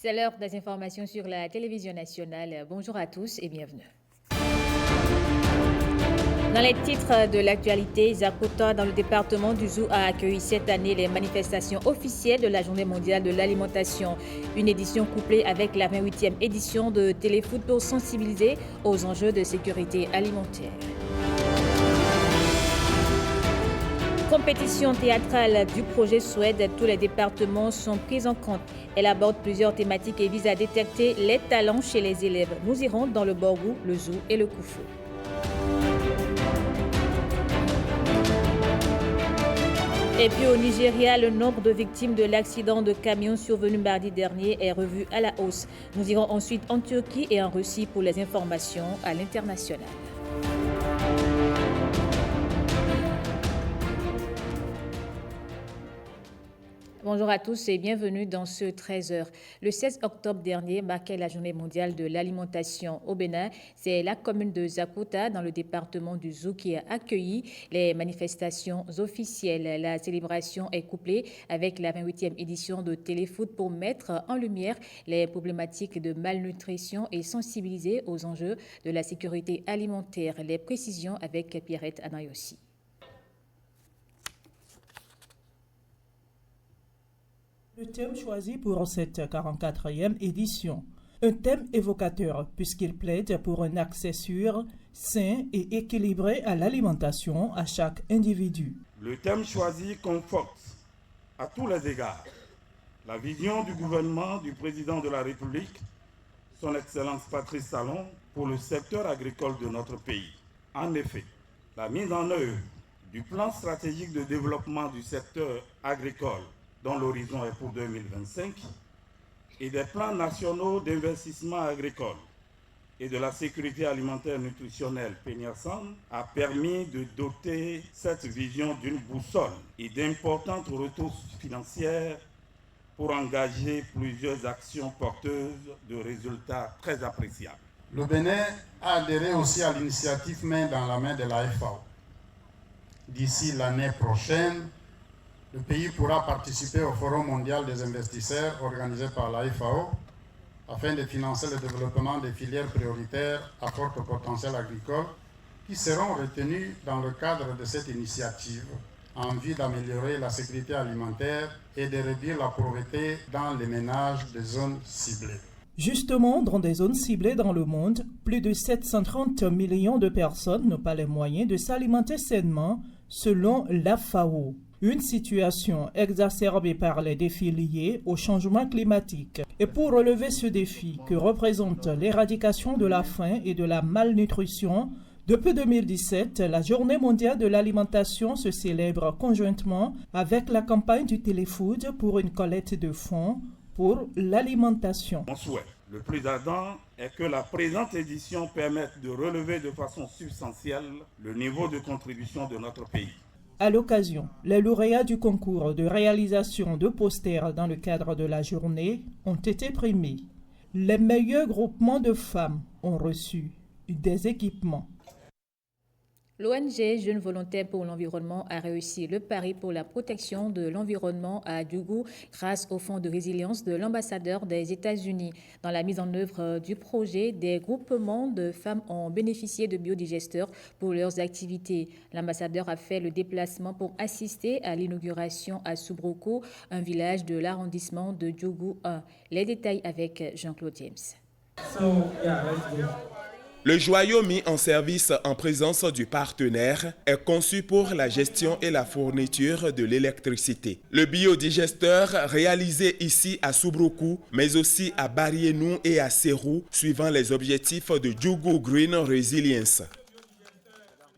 C'est l'heure des informations sur la télévision nationale. Bonjour à tous et bienvenue. Dans les titres de l'actualité, Zakota, dans le département du Zou, a accueilli cette année les manifestations officielles de la Journée mondiale de l'alimentation. Une édition couplée avec la 28e édition de Téléfoot pour sensibiliser aux enjeux de sécurité alimentaire. Compétition théâtrale du projet Suède, tous les départements sont pris en compte. Elle aborde plusieurs thématiques et vise à détecter les talents chez les élèves. Nous irons dans le Borgou, le Zou et le Koufou. Et puis au Nigeria, le nombre de victimes de l'accident de camion survenu mardi dernier est revu à la hausse. Nous irons ensuite en Turquie et en Russie pour les informations à l'international. Bonjour à tous et bienvenue dans ce 13h. Le 16 octobre dernier marquait la journée mondiale de l'alimentation au Bénin. C'est la commune de Zakota, dans le département du Zou, qui a accueilli les manifestations officielles. La célébration est couplée avec la 28e édition de Téléfoot pour mettre en lumière les problématiques de malnutrition et sensibiliser aux enjeux de la sécurité alimentaire. Les précisions avec Pierrette Anayossi. Le thème choisi pour cette 44e édition, un thème évocateur puisqu'il plaide pour un accès sûr, sain et équilibré à l'alimentation à chaque individu. Le thème choisi conforte à tous les égards la vision du gouvernement du président de la République, son Excellence Patrice Talon, pour le secteur agricole de notre pays. En effet, la mise en œuvre du plan stratégique de développement du secteur agricole dont l'horizon est pour 2025, et des plans nationaux d'investissement agricole et de la sécurité alimentaire nutritionnelle PENIASAN a permis de doter cette vision d'une boussole et d'importantes ressources financières pour engager plusieurs actions porteuses de résultats très appréciables. Le Bénin a adhéré aussi à l'initiative Main dans la main de la FAO. D'ici l'année prochaine, le pays pourra participer au Forum mondial des investisseurs organisé par la FAO afin de financer le développement des filières prioritaires à fort potentiel agricole qui seront retenues dans le cadre de cette initiative en vue d'améliorer la sécurité alimentaire et de réduire la pauvreté dans les ménages des zones ciblées. Justement, dans des zones ciblées dans le monde, plus de 730 millions de personnes n'ont pas les moyens de s'alimenter sainement selon la FAO. Une situation exacerbée par les défis liés au changement climatique. Et pour relever ce défi que représente l'éradication de la faim et de la malnutrition, depuis 2017, la Journée mondiale de l'alimentation se célèbre conjointement avec la campagne du Téléfoot pour une collecte de fonds pour l'alimentation. Mon souhait, le plus ardent, est que la présente édition permette de relever de façon substantielle le niveau de contribution de notre pays. À l'occasion, les lauréats du concours de réalisation de posters dans le cadre de la journée ont été primés. Les meilleurs groupements de femmes ont reçu des équipements. L'ONG Jeunes Volontaires pour l'Environnement a réussi le pari pour la protection de l'environnement à Djougou grâce au fonds de résilience de l'ambassadeur des États-Unis. Dans la mise en œuvre du projet, des groupements de femmes ont bénéficié de biodigesteurs pour leurs activités. L'ambassadeur a fait le déplacement pour assister à l'inauguration à Soubroko, un village de l'arrondissement de Djougou 1. Les détails avec Jean-Claude James. Le joyau mis en service en présence du partenaire est conçu pour la gestion et la fourniture de l'électricité. Le biodigesteur réalisé ici à Soubroko, mais aussi à Barienou et à Serou, suivant les objectifs de Djougou Green Resilience.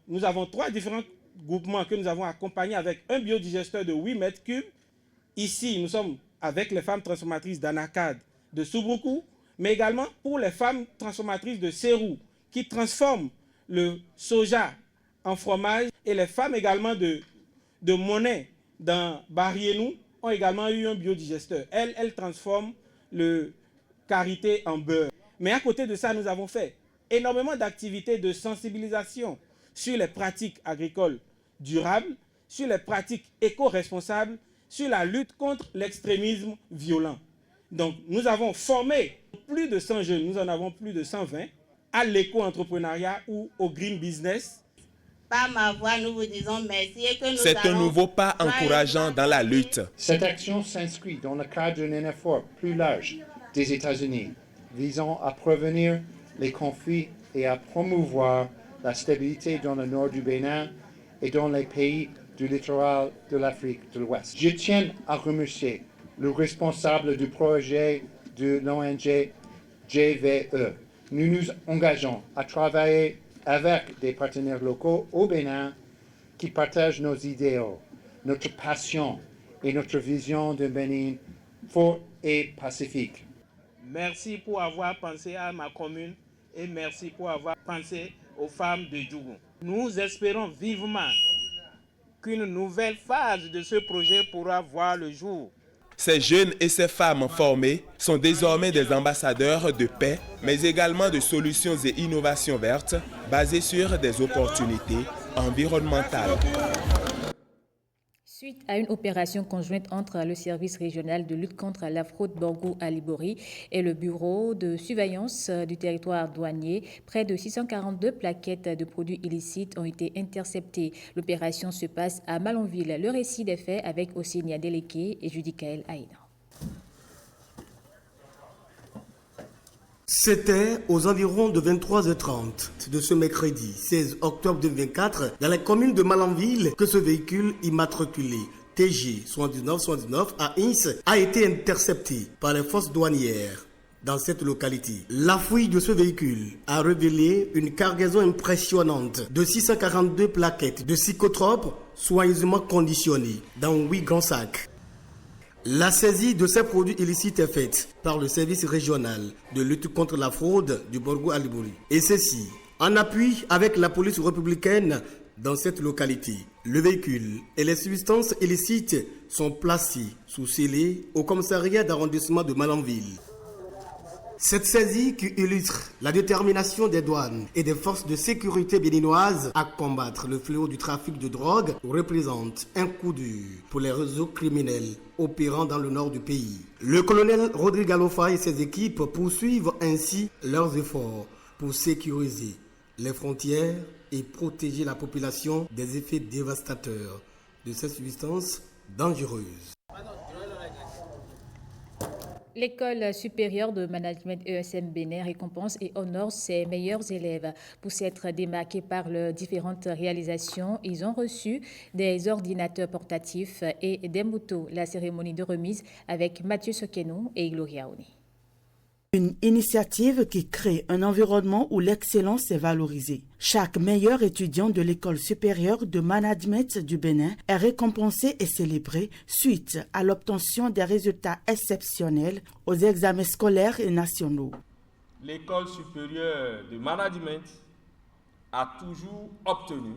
Nous avons 3 différents groupements que nous avons accompagnés avec un biodigesteur de 8 mètres cubes. Ici, nous sommes avec les femmes transformatrices d'Anakad de Soubroko, mais également pour les femmes transformatrices de Serou, qui transforment le soja en fromage, et les femmes également de Monet dans Barienou ont également eu un biodigesteur. Elles transforment le karité en beurre. Mais à côté de ça, nous avons fait énormément d'activités de sensibilisation sur les pratiques agricoles durables, sur les pratiques éco-responsables, sur la lutte contre l'extrémisme violent. Donc, nous avons formé plus de 100 jeunes, nous en avons plus de 120, à l'éco-entrepreneuriat ou au green business. Par ma voix, nous vous disons merci et que nous C'est un nouveau pas encourageant dans la lutte. Cette action s'inscrit dans le cadre d'un effort plus large des États-Unis visant à prévenir les conflits et à promouvoir la stabilité dans le nord du Bénin et dans les pays du littoral de l'Afrique de l'Ouest. Je tiens à remercier le responsable du projet de l'ONG JVE. Nous nous engageons à travailler avec des partenaires locaux au Bénin qui partagent nos idéaux, notre passion et notre vision d'un Bénin fort et pacifique. Merci pour avoir pensé à ma commune et merci pour avoir pensé aux femmes de Djougou. Nous espérons vivement qu'une nouvelle phase de ce projet pourra voir le jour. Ces jeunes et ces femmes formées sont désormais des ambassadeurs de paix, mais également de solutions et innovations vertes basées sur des opportunités environnementales. Suite à une opération conjointe entre le service régional de lutte contre la fraude Borgo à Libori et le bureau de surveillance du territoire douanier, près de 642 plaquettes de produits illicites ont été interceptées. L'opération se passe à Malanville. Le récit des faits avec Ossinia Deleke et Judicaël Aïna. C'était aux environs de 23h30 de ce mercredi 16 octobre 2024 dans la commune de Malanville que ce véhicule immatriculé TG 7979 à Ins a été intercepté par les forces douanières dans cette localité. La fouille de ce véhicule a révélé une cargaison impressionnante de 642 plaquettes de psychotropes soigneusement conditionnées dans 8 grands sacs. La saisie de ces produits illicites est faite par le service régional de lutte contre la fraude du Borgo à Libori. Et ceci, en appui avec la police républicaine dans cette localité. Le véhicule et les substances illicites sont placés sous scellé au commissariat d'arrondissement de Malanville. Cette saisie qui illustre la détermination des douanes et des forces de sécurité béninoises à combattre le fléau du trafic de drogue représente un coup dur pour les réseaux criminels opérant dans le nord du pays. Le colonel Rodrigue Alofa et ses équipes poursuivent ainsi leurs efforts pour sécuriser les frontières et protéger la population des effets dévastateurs de ces substances dangereuses. L'école supérieure de management ESM Bénin récompense et honore ses meilleurs élèves. Pour s'être démarqués par leurs différentes réalisations, ils ont reçu des ordinateurs portatifs et des motos. La cérémonie de remise avec Mathieu Sokeno et Gloria Oni. Une initiative qui crée un environnement où l'excellence est valorisée. Chaque meilleur étudiant de l'école supérieure de management du Bénin est récompensé et célébré suite à l'obtention des résultats exceptionnels aux examens scolaires et nationaux. L'école supérieure de management a toujours obtenu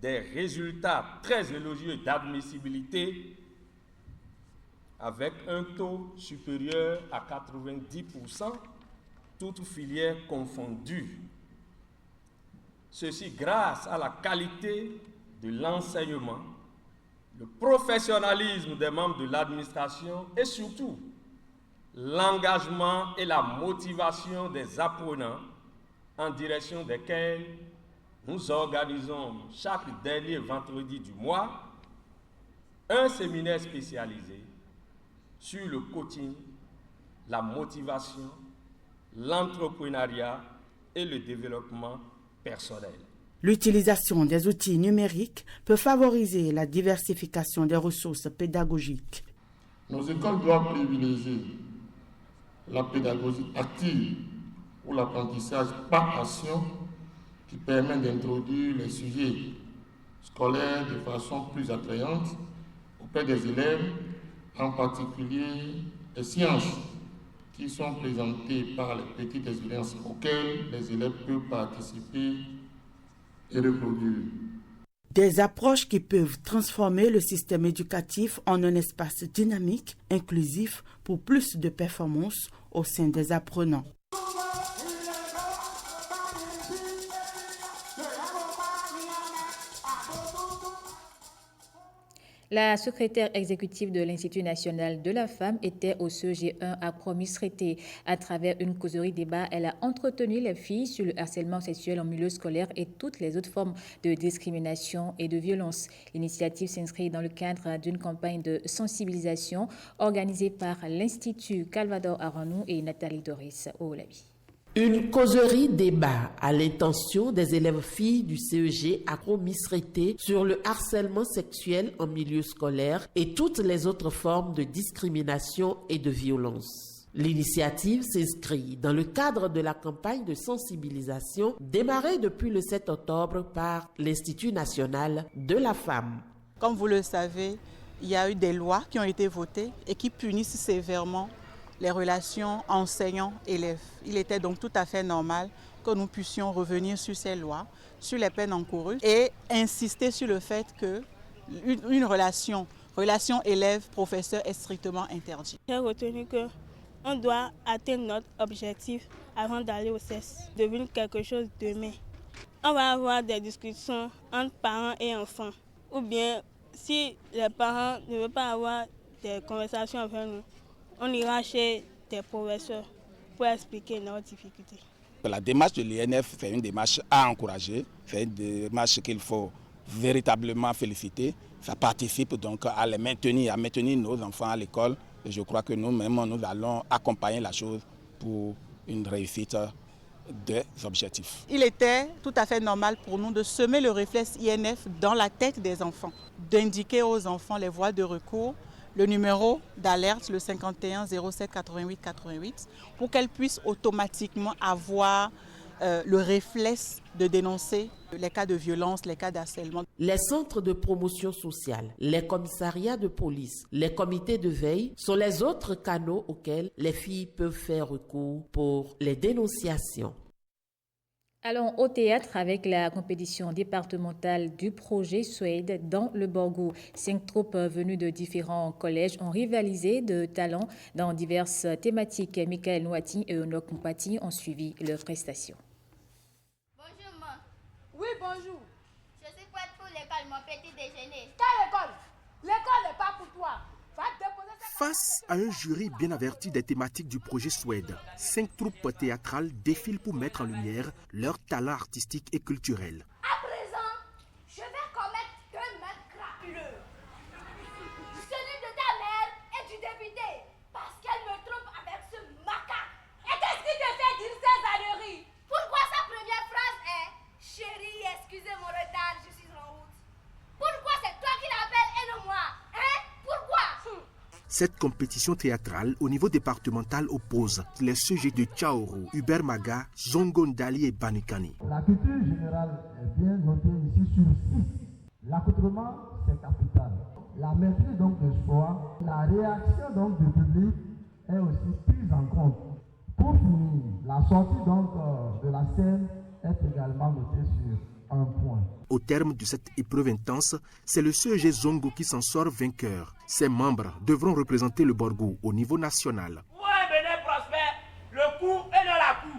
des résultats très élogieux d'admissibilité avec un taux supérieur à 90%, toutes filières confondues. Ceci grâce à la qualité de l'enseignement, le professionnalisme des membres de l'administration et surtout l'engagement et la motivation des apprenants en direction desquels nous organisons chaque dernier vendredi du mois un séminaire spécialisé sur le coaching, la motivation, l'entrepreneuriat et le développement personnel. L'utilisation des outils numériques peut favoriser la diversification des ressources pédagogiques. Nos écoles doivent privilégier la pédagogie active ou l'apprentissage par action qui permet d'introduire les sujets scolaires de façon plus attrayante auprès des élèves, en particulier les sciences qui sont présentées par les petites expériences auxquelles les élèves peuvent participer et reproduire. Des approches qui peuvent transformer le système éducatif en un espace dynamique, inclusif pour plus de performance au sein des apprenants. La secrétaire exécutive de l'Institut national de la femme était au CEG1 à Promis-Rété. À travers une causerie débat, elle a entretenu les filles sur le harcèlement sexuel en milieu scolaire et toutes les autres formes de discrimination et de violence. L'initiative s'inscrit dans le cadre d'une campagne de sensibilisation organisée par l'Institut Calvador Aranou et Nathalie Doris Oulabi. Une causerie débat à l'intention des élèves filles du CEG à Promis-Rété sur le harcèlement sexuel en milieu scolaire et toutes les autres formes de discrimination et de violence. L'initiative s'inscrit dans le cadre de la campagne de sensibilisation démarrée depuis le 7 octobre par l'Institut national de la femme. Comme vous le savez, il y a eu des lois qui ont été votées et qui punissent sévèrement les relations enseignants-élèves. Il était donc tout à fait normal que nous puissions revenir sur ces lois, sur les peines encourues et insister sur le fait qu'une relation élève-professeur est strictement interdite. J'ai retenu qu'on doit atteindre notre objectif avant d'aller au CES, devenir quelque chose demain. On va avoir des discussions entre parents et enfants. Ou bien, si les parents ne veulent pas avoir des conversations avec nous, on ira chez des professeurs pour expliquer nos difficultés. La démarche de l'INF, c'est une démarche à encourager, c'est une démarche qu'il faut véritablement féliciter. Ça participe donc à maintenir nos enfants à l'école. Et je crois que nous-mêmes, nous allons accompagner la chose pour une réussite des objectifs. Il était tout à fait normal pour nous de semer le réflexe INF dans la tête des enfants, d'indiquer aux enfants les voies de recours, le numéro d'alerte, le 51 07 88 88, pour qu'elles puissent automatiquement avoir le réflexe de dénoncer les cas de violence, les cas d'harcèlement. Les centres de promotion sociale, les commissariats de police, les comités de veille sont les autres canaux auxquels les filles peuvent faire recours pour les dénonciations. Allons au théâtre avec la compétition départementale du projet Suède dans le Borgo. 5 troupes venues de différents collèges ont rivalisé de talent dans diverses thématiques. Michael Nouati et Ono Kompati ont suivi leurs prestations. Bonjour, maman. Oui, bonjour. Je suis prête pour l'école, mon petit déjeuner. Quelle école? L'école n'est pas pour toi. Face à un jury bien averti des thématiques du projet Suède, 5 troupes théâtrales défilent pour mettre en lumière leur talent artistique et culturel. À présent, je vais commettre 2 meurtres crapuleux. Celui de ta mère et du député, parce qu'elle me trompe avec ce macaque. Et qu'est-ce qui te fait dire ces âneries? Pourquoi sa première phrase est « Chérie, excusez mon retard, je suis en route ». Pourquoi c'est toi qui l'appelles et non moi? Hein? Pourquoi? Cette compétition théâtrale au niveau départemental oppose les sujets de Tchaoro, Hubert Maga, Zongo Ndali et Banikani. La culture générale est bien notée ici sur 6. L'accoutrement, c'est capital. La maîtrise donc de soi, la réaction donc du public est aussi prise en compte. Pour finir, la sortie donc de la scène est également notée sur 1 point. Au terme de cette épreuve intense, c'est le CEG Zongo qui s'en sort vainqueur. Ses membres devront représenter le Borgo au niveau national. Le coup et non la coup.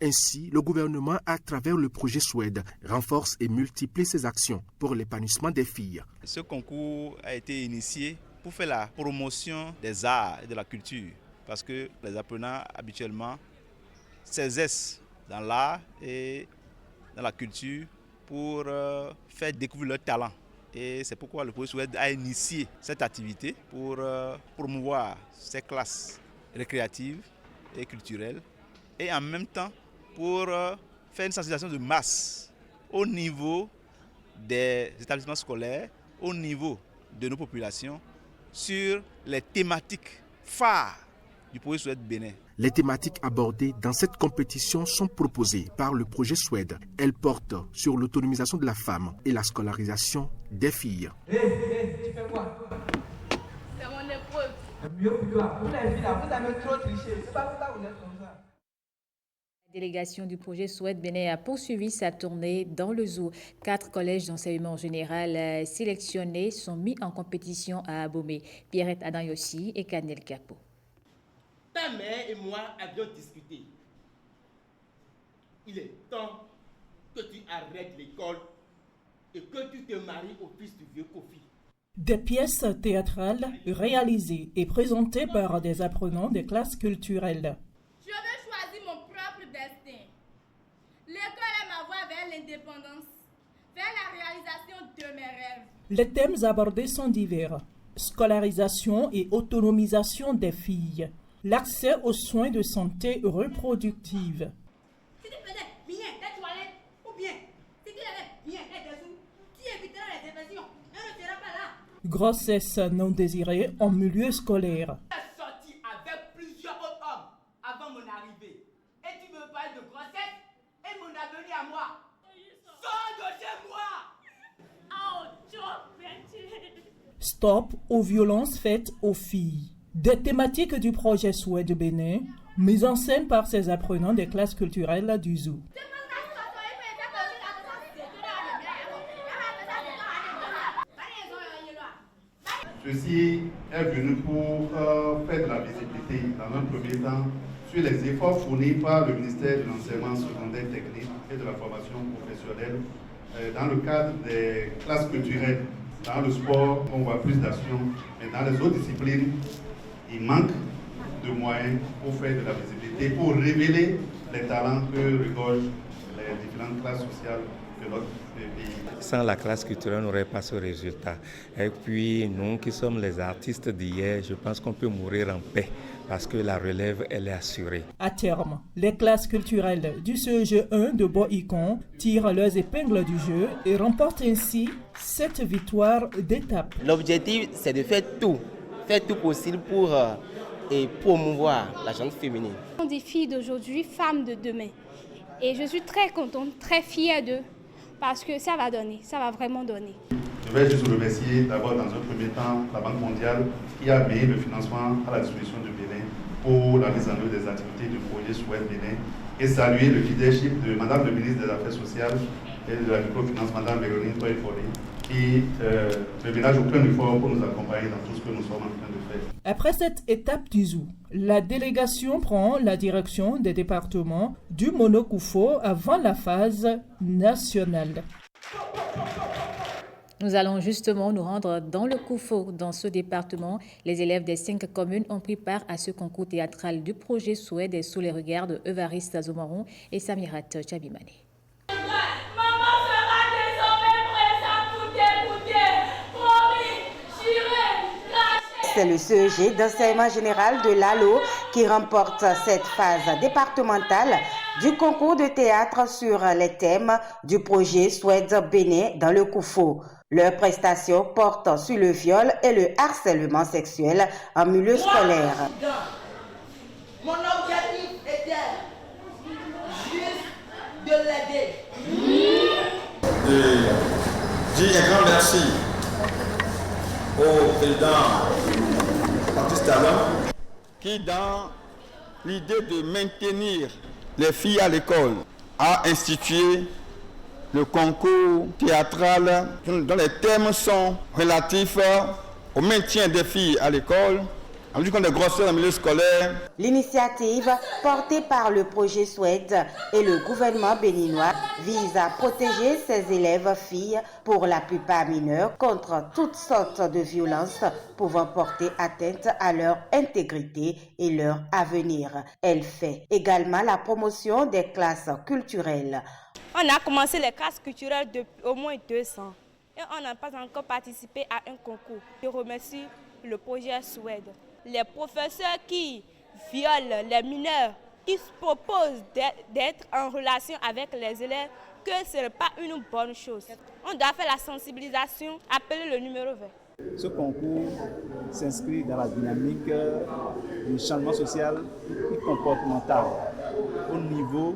Ainsi, le gouvernement, à travers le projet Suède, renforce et multiplie ses actions pour l'épanouissement des filles. Ce concours a été initié pour faire la promotion des arts et de la culture, parce que les apprenants habituellement s'exercent dans l'art et dans la culture pour faire découvrir leur talent. Et c'est pourquoi le projet Suède a initié cette activité pour promouvoir ces classes récréatives et culturelles et en même temps pour faire une sensibilisation de masse au niveau des établissements scolaires, au niveau de nos populations sur les thématiques phares du projet Suède Bénin. Les thématiques abordées dans cette compétition sont proposées par le projet Suède. Elles portent sur l'autonomisation de la femme et la scolarisation des filles. Tu fais quoi? C'est mon épreuve. C'est mieux pour toi. Vous les filles là, vous avez trop triché. C'est pas pour ça que vous êtes comme ça. La délégation du projet Suède Bénin a poursuivi sa tournée dans le zoo. 4 collèges d'enseignement général sélectionnés sont mis en compétition à Abomey. Pierrette Adanyossi et Kanel Capo. Ta mère et moi avions discuté. Il est temps que tu arrêtes l'école et que tu te maries au fils du vieux Kofi. Des pièces théâtrales réalisées et présentées par des apprenants des classes culturelles. Je veux choisir mon propre destin. L'école est ma voie vers l'indépendance, vers la réalisation de mes rêves. Les thèmes abordés sont divers. Scolarisation et autonomisation des filles. L'accès aux soins de santé reproductive. Si tu faisais bien tes toilettes, ou bien si tu avais bien tes dessous, tu éviteras les infections. On ne sera pas là. Grossesse non désirée en milieu scolaire. Je suis sorti avec plusieurs autres hommes avant mon arrivée. Et tu me parles de grossesse et mon avenir à moi. Sors de chez moi! Stop aux violences faites aux filles. Des thématiques du projet Swed Bénin, mises en scène par ces apprenants des classes culturelles du zoo. Ceci est venu pour faire de la visibilité dans un premier temps sur les efforts fournis par le ministère de l'enseignement secondaire technique et de la formation professionnelle dans le cadre des classes culturelles. Dans le sport, on voit plus d'action, mais dans les autres disciplines, il manque de moyens pour faire de la visibilité, pour révéler les talents que regorgent les différentes classes sociales de notre pays. Sans la classe culturelle, on n'aurait pas ce résultat. Et puis, nous qui sommes les artistes d'hier, je pense qu'on peut mourir en paix parce que la relève, elle est assurée. À terme, les classes culturelles du CEG 1 de Boikon tirent leurs épingles du jeu et remportent ainsi cette victoire d'étape. L'objectif, c'est de faire tout possible pour promouvoir la gente féminine. Ce sont des filles d'aujourd'hui, femmes de demain. Et je suis très contente, très fière d'eux, parce que ça va donner, ça va vraiment donner. Je vais juste remercier d'abord dans un premier temps la Banque mondiale qui a mis le financement à la disposition du Bénin pour la mise en œuvre des activités du projet Swed Bénin et saluer le leadership de Madame le ministre des Affaires sociales et de la microfinance, Madame Véronique Toye-Folly, qui ne ménage aucun effort pour nous accompagner dans tout ce que nous sommes en train de faire. Après cette étape du zoo, la délégation prend la direction des départements du Monokoufo avant la phase nationale. Nous allons justement nous rendre dans le Koufo. Dans ce département, les élèves des 5 communes ont pris part à ce concours théâtral du projet Swed sous les regards de Evariste Azomaron et Samirat Chabimane. C'est le CEG d'enseignement général de l'ALO qui remporte cette phase départementale du concours de théâtre sur les thèmes du projet Swed Bénin dans le Koufo. Leurs prestations portent sur le viol et le harcèlement sexuel en milieu scolaire. Mon objectif était juste de l'aider. Je dis un grand merci au président Baptiste Talon qui, dans l'idée de maintenir les filles à l'école, a institué le concours théâtral dont les thèmes sont relatifs au maintien des filles à l'école, en lutte contre les grossesses en milieu scolaire. L'initiative portée par le projet Swed et le gouvernement béninois vise à protéger ses élèves filles, pour la plupart mineures, contre toutes sortes de violences pouvant porter atteinte à leur intégrité et leur avenir. Elle fait également la promotion des classes culturelles. On a commencé les classes culturelles depuis au moins 2 ans et on n'a pas encore participé à un concours. Je remercie le projet Swed. Les professeurs qui violent les mineurs, qui se proposent d'être en relation avec les élèves, que ce n'est pas une bonne chose. On doit faire la sensibilisation, appeler le numéro 20. Ce concours s'inscrit dans la dynamique du changement social et comportemental au niveau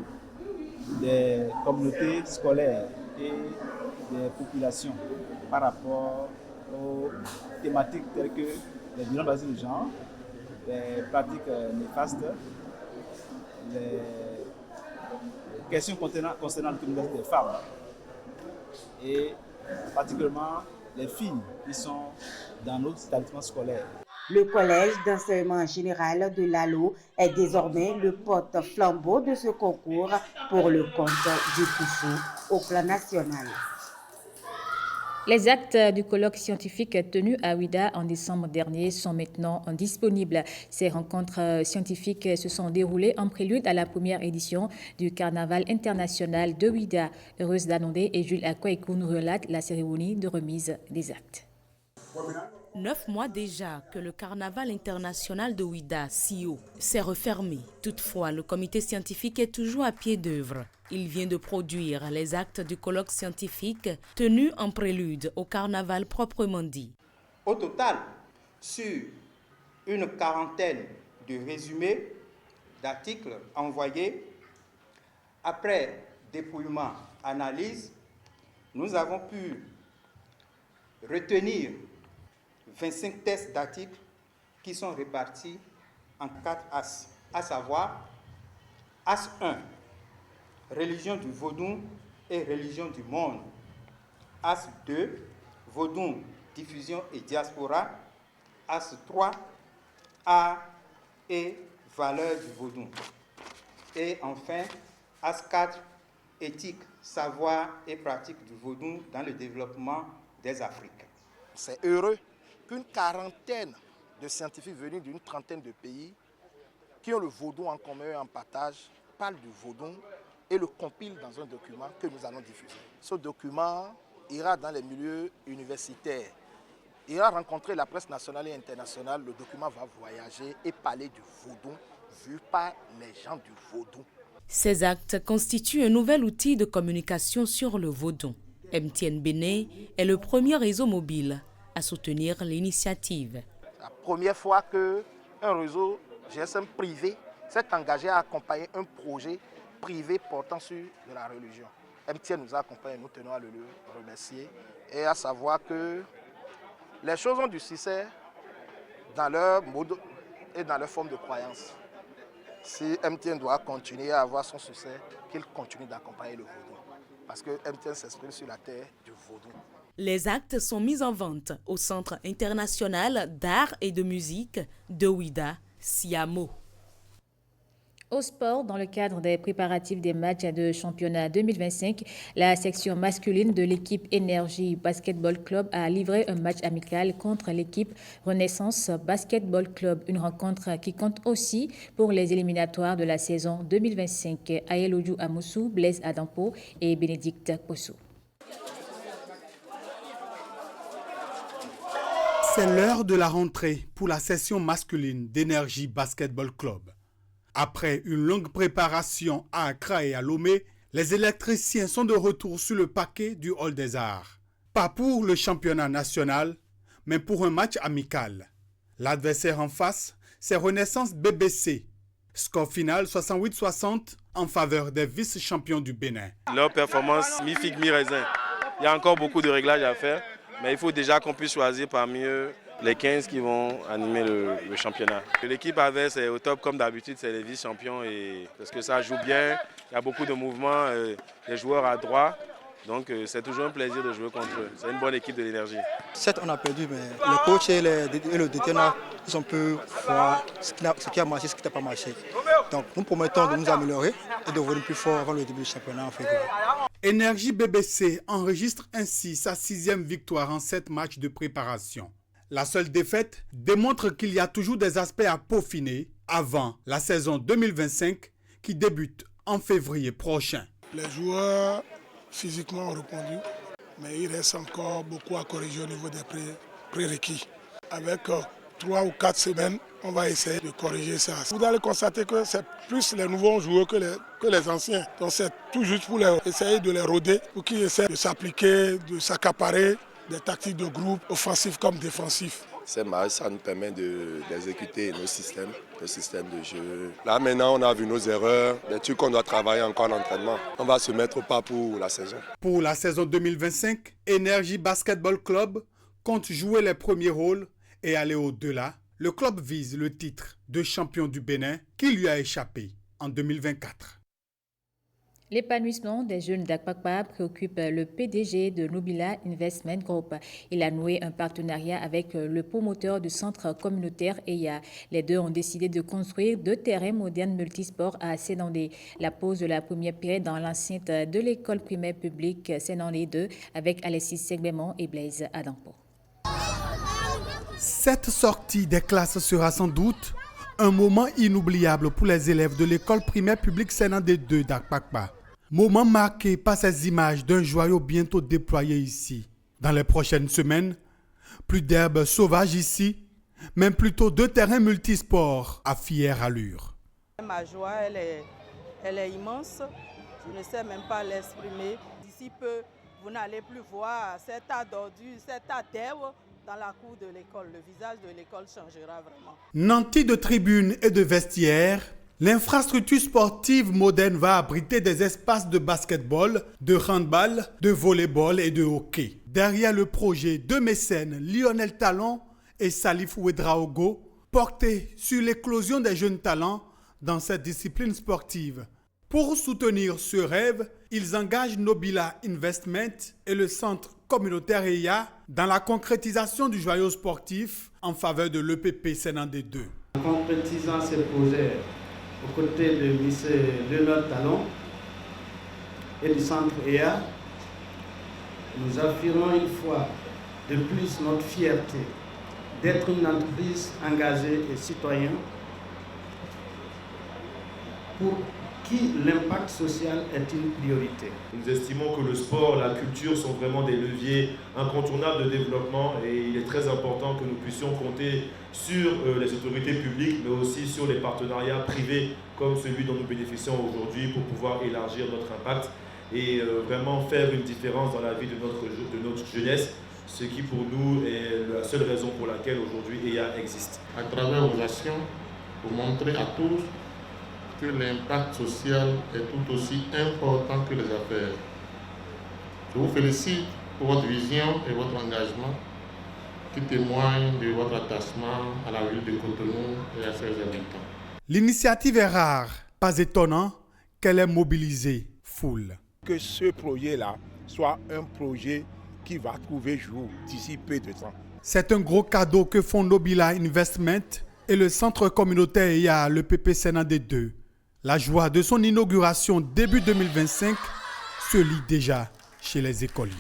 des communautés scolaires et des populations par rapport aux thématiques telles que les violences basées de genre, les pratiques néfastes, les questions concernant le communauté des femmes et particulièrement les filles qui sont dans nos établissements scolaires. Le collège d'enseignement général de l'ALO est désormais le porte-flambeau de ce concours pour le compte du Koufo au plan national. Les actes du colloque scientifique tenu à Ouidah en décembre dernier sont maintenant disponibles. Ces rencontres scientifiques se sont déroulées en prélude à la première édition du Carnaval international de Ouidah. Heureuse Danondé et Jules Akwaïkou nous relatent la cérémonie de remise des actes. 9 mois déjà que le Carnaval international de Ouidah, CIO, s'est refermé. Toutefois, le comité scientifique est toujours à pied d'œuvre. Il vient de produire les actes du colloque scientifique tenu en prélude au Carnaval proprement dit. Au total, sur une quarantaine de résumés d'articles envoyés, après dépouillement, analyse, nous avons pu retenir 25 tests d'articles qui sont répartis en 4 as, à savoir as 1, religion du vaudou et religion du monde, as 2, vaudou, diffusion et diaspora, as 3, art et valeur du vaudou, et enfin as 4, éthique, savoir et pratique du vaudou dans le développement des Africains. C'est heureux qu'une quarantaine de scientifiques venus d'une trentaine de pays qui ont le vaudou en commun et en partage parlent du vaudou et le compilent dans un document que nous allons diffuser. Ce document ira dans les milieux universitaires, ira rencontrer la presse nationale et internationale. Le document va voyager et parler du vaudou vu par les gens du vaudou. Ces actes constituent un nouvel outil de communication sur le vaudou. MTN Bénin est le premier réseau mobile à soutenir l'initiative. La première fois qu'un réseau GSM privé s'est engagé à accompagner un projet privé portant sur de la religion. MTN nous a accompagnés, nous tenons à le remercier et à savoir que les choses ont du succès dans leur mode et dans leur forme de croyance. Si MTN doit continuer à avoir son succès, qu'il continue d'accompagner le vaudou. Parce que MTN s'exprime sur la terre du vaudou. Les actes sont mis en vente au Centre international d'art et de musique de Ouidah, Siamo. Au sport, dans le cadre des préparatifs des matchs de championnat 2025, la section masculine de l'équipe Énergie Basketball Club a livré un match amical contre l'équipe Renaissance Basketball Club. Une rencontre qui compte aussi pour les éliminatoires de la saison 2025. Ayeloudou Amoussou, Blaise Adampo et Bénédicte Possou. C'est l'heure de la rentrée pour la session masculine d'Énergie Basketball Club. Après une longue préparation à Accra et à Lomé, les électriciens sont de retour sur le parquet du Hall des Arts. Pas pour le championnat national, mais pour un match amical. L'adversaire en face, c'est Renaissance BBC. Score final 68-60 en faveur des vice-champions du Bénin. Leur performance, mi-figue, mi-raisin. Il y a encore beaucoup de réglages à faire. Mais il faut déjà qu'on puisse choisir parmi eux les 15 qui vont animer le championnat. L'équipe adverse est au top comme d'habitude, c'est les vice-champions parce que ça joue bien, il y a beaucoup de mouvements, les joueurs à droit. Donc c'est toujours un plaisir de jouer contre eux. C'est une bonne équipe de l'Énergie. Certes, on a perdu, mais le coach et le détenant, ils sont un peu voir ce qui a marché, ce qui n'a pas marché. Donc nous promettons de nous améliorer et de revenir plus fort avant le début du championnat en février. Énergie BBC enregistre ainsi sa 6e victoire en 7 matchs de préparation. La seule défaite démontre qu'il y a toujours des aspects à peaufiner avant la saison 2025 qui débute en février prochain. Les joueurs physiquement ont répondu, mais il reste encore beaucoup à corriger au niveau des prérequis. Avec 3 ou 4 semaines, on va essayer de corriger ça. Vous allez constater que c'est plus les nouveaux joueurs que les anciens. Donc c'est tout juste pour essayer de les rôder, pour qu'ils essaient de s'appliquer, de s'accaparer des tactiques de groupe, offensifs comme défensifs. Ces matchs, ça nous permet d'exécuter nos systèmes de jeu. Là maintenant, on a vu nos erreurs, des trucs qu'on doit travailler encore en entraînement. On va se mettre au pas pour la saison. Pour la saison 2025, Énergie Basketball Club compte jouer les premiers rôles et aller au-delà. Le club vise le titre de champion du Bénin qui lui a échappé en 2024. L'épanouissement des jeunes d'Akpakpa préoccupe le PDG de Nobila Investment Group. Il a noué un partenariat avec le promoteur du centre communautaire EIA. Les deux ont décidé de construire 2 terrains modernes multisports à Sénandé. La pose de la première pierre dans l'enceinte de l'école primaire publique Sénandé 2 avec Alexis Seglément et Blaise Adampo. Cette sortie des classes sera sans doute un moment inoubliable pour les élèves de l'école primaire publique Sénandé 2 d'Akpakpa. Moment marqué par ces images d'un joyau bientôt déployé ici. Dans les prochaines semaines, plus d'herbes sauvages ici, mais plutôt 2 terrains multisports à fière allure. Ma joie, elle est immense. Je ne sais même pas l'exprimer. D'ici peu, vous n'allez plus voir cet tas d'ordures, cet tas d'herbes dans la cour de l'école. Le visage de l'école changera vraiment. Nanti de tribunes et de vestiaires, l'infrastructure sportive moderne va abriter des espaces de basketball, de handball, de volleyball et de hockey. Derrière le projet de mécènes Lionel Talon et Salif Ouedraogo, porté sur l'éclosion des jeunes talents dans cette discipline sportive. Pour soutenir ce rêve, ils engagent Nobila Investment et le centre communautaire EIA dans la concrétisation du joyau sportif en faveur de l'EPP Sénandé 2. En concrétisant ce projet aux côtés du lycée Lionel Talon et du centre EIA, nous affirmons une fois de plus notre fierté d'être une entreprise engagée et citoyenne pour qui l'impact social est une priorité. Nous estimons que le sport, la culture sont vraiment des leviers incontournables de développement et il est très important que nous puissions compter sur les autorités publiques mais aussi sur les partenariats privés comme celui dont nous bénéficions aujourd'hui pour pouvoir élargir notre impact et vraiment faire une différence dans la vie de notre jeunesse, ce qui pour nous est la seule raison pour laquelle aujourd'hui EIA existe. À travers vos actions, pour montrer à tous que l'impact social est tout aussi important que les affaires. Je vous félicite pour votre vision et votre engagement qui témoignent de votre attachement à la ville de Cotonou et à ses habitants. L'initiative est rare, pas étonnant qu'elle ait mobilisé foule. Que ce projet-là soit un projet qui va trouver jour d'ici peu de temps. C'est un gros cadeau que font Nobila Investment et le centre communautaire EIA, le PP Sénandé 2. La joie de son inauguration début 2025 se lit déjà chez les écoliers.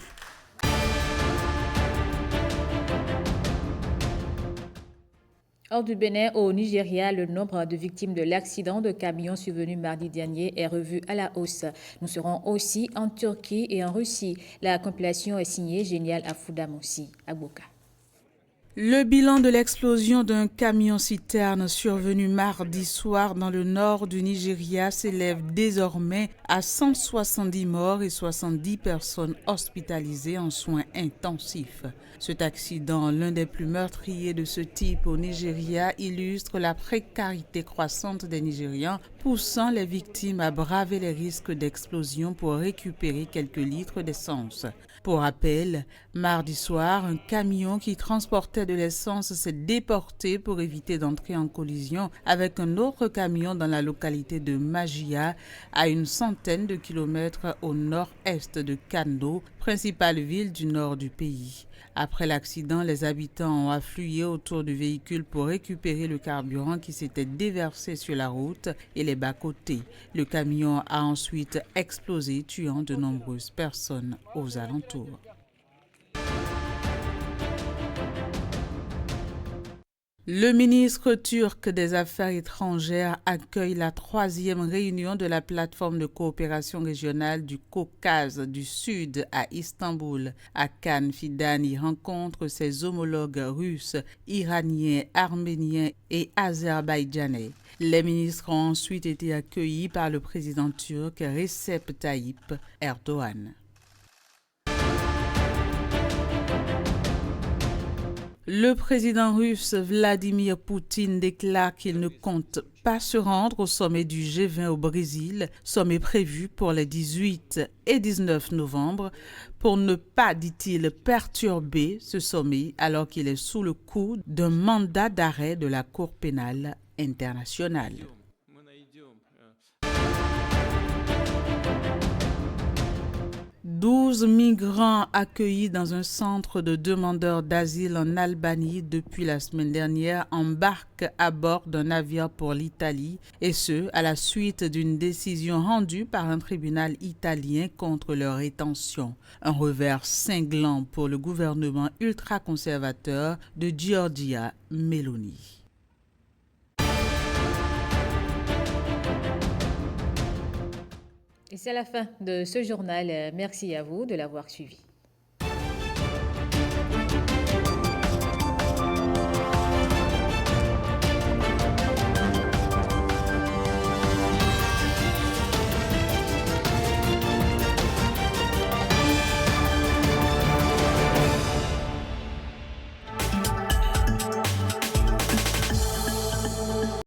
Hors du Bénin, au Nigeria, le nombre de victimes de l'accident de camion survenu mardi dernier est revu à la hausse. Nous serons aussi en Turquie et en Russie. La compilation est signée Génial Afoudamoussi à Boka. Le bilan de l'explosion d'un camion-citerne survenu mardi soir dans le nord du Nigeria s'élève désormais à 170 morts et 70 personnes hospitalisées en soins intensifs. Cet accident, l'un des plus meurtriers de ce type au Nigeria, illustre la précarité croissante des Nigérians, poussant les victimes à braver les risques d'explosion pour récupérer quelques litres d'essence. Pour rappel, mardi soir, un camion qui transportait de l'essence s'est déporté pour éviter d'entrer en collision avec un autre camion dans la localité de Magia, à une centaine de kilomètres au nord-est de Kano, principale ville du nord du pays. Après l'accident, les habitants ont afflué autour du véhicule pour récupérer le carburant qui s'était déversé sur la route et les bas-côtés. Le camion a ensuite explosé, tuant de nombreuses personnes aux alentours. Le ministre turc des Affaires étrangères accueille la 3e réunion de la plateforme de coopération régionale du Caucase du Sud à Istanbul. Hakan Fidan y rencontre ses homologues russes, iraniens, arméniens et azerbaïdjanais. Les ministres ont ensuite été accueillis par le président turc Recep Tayyip Erdogan. Le président russe Vladimir Poutine déclare qu'il ne compte pas se rendre au sommet du G20 au Brésil, sommet prévu pour les 18 et 19 novembre, pour ne pas, dit-il, perturber ce sommet alors qu'il est sous le coup d'un mandat d'arrêt de la Cour pénale internationale. 12 migrants accueillis dans un centre de demandeurs d'asile en Albanie depuis la semaine dernière embarquent à bord d'un navire pour l'Italie, et ce, à la suite d'une décision rendue par un tribunal italien contre leur rétention. Un revers cinglant pour le gouvernement ultra-conservateur de Giorgia Meloni. Et c'est la fin de ce journal. Merci à vous de l'avoir suivi.